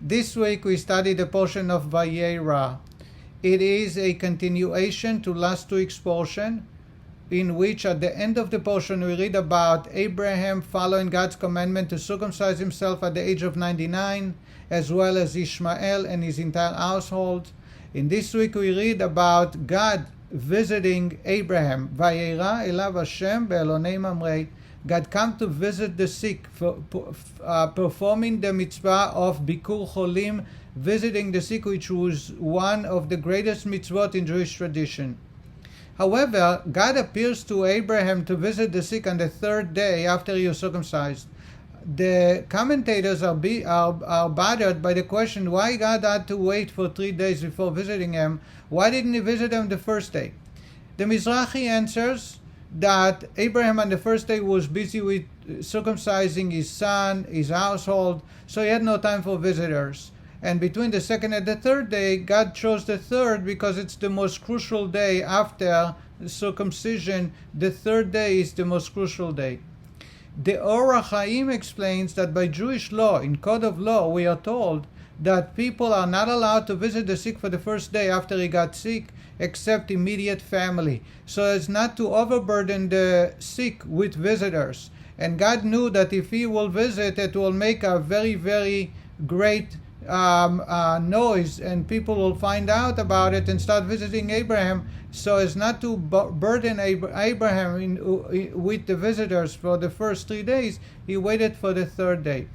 This week we studied a portion of Vayeira. It is a continuation to last week's portion, in which at the end of the portion we read about Abraham following God's commandment to circumcise himself at the age of 99, as well as Ishmael and his entire household. In this week we read about God visiting Abraham. Vayeira elav Hashem be'elonei mamrei. God come to visit the sick, performing the mitzvah of Bikur Cholim, visiting the sick, which was one of the greatest mitzvot in Jewish tradition. However, God appears to Abraham to visit the sick on the third day after he was circumcised. The commentators are bothered by the question why God had to wait for 3 days before visiting him. Why didn't he visit him the first day? The Mizrahi answers that Abraham on the first day was busy with circumcising his son, his household, so he had no time for visitors. And between the second and the third day, God chose the third because it's the most crucial day after circumcision. The third day is the most crucial day. The Or HaChaim explains that by Jewish law, in code of law, we are told that people are not allowed to visit the sick for the first day after he got sick, except immediate family, so as not to overburden the sick with visitors. And God knew that if he will visit, it will make a very, very great noise, and people will find out about it and start visiting Abraham, so as not to burden Abraham with the visitors for the first 3 days. He waited for the third day.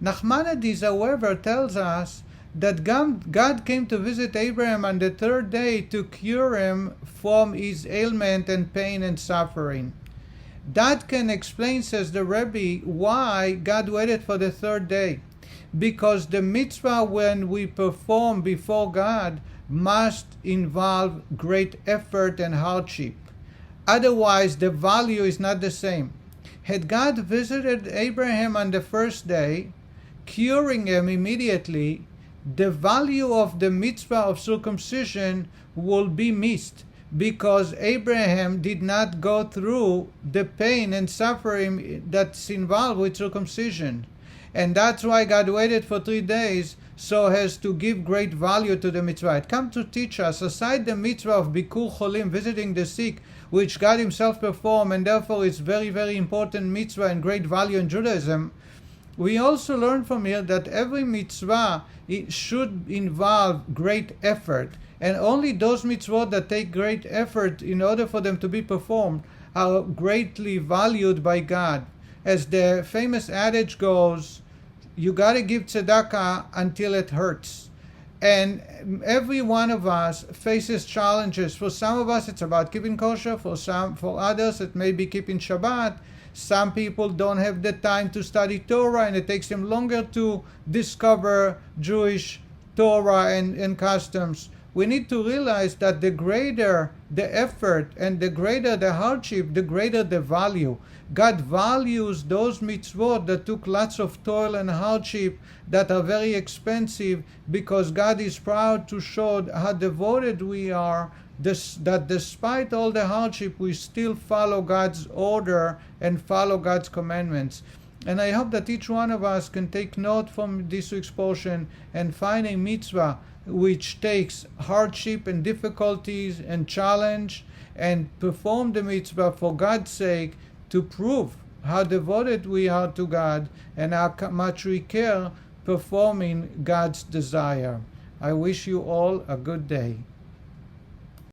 Nachmanides, however, tells us that God came to visit Abraham on the third day to cure him from his ailment and pain and suffering. That can explain, says the Rebbe, why God waited for the third day. Because the mitzvah when we perform before God must involve great effort and hardship. Otherwise, the value is not the same. Had God visited Abraham on the first day, curing him immediately, the value of the mitzvah of circumcision will be missed, because Abraham did not go through the pain and suffering that's involved with circumcision. And that's why God waited for 3 days, so as to give great value to the mitzvah. It comes to teach us, aside the mitzvah of Bikur Cholim, visiting the sick, which God himself performed, and therefore is very, very important mitzvah and great value in Judaism, we also learn from here that every mitzvah should involve great effort, and only those mitzvot that take great effort in order for them to be performed are greatly valued by God. As the famous adage goes, you gotta give tzedakah until it hurts. And every one of us faces challenges. For some of us it's about keeping kosher, for others it may be keeping Shabbat. Some people don't have the time to study Torah, and it takes them longer to discover Jewish Torah and customs. We need to realize that the greater the effort and the greater the hardship, the greater the value. God values those mitzvot that took lots of toil and hardship, that are very expensive, because God is proud to show how devoted we are, that despite all the hardship, we still follow God's order and follow God's commandments. And I hope that each one of us can take note from this week's portion and find a mitzvah which takes hardship and difficulties and challenge, and perform the mitzvah for God's sake, to prove how devoted we are to God and how much we care performing God's desire. I wish you all a good day.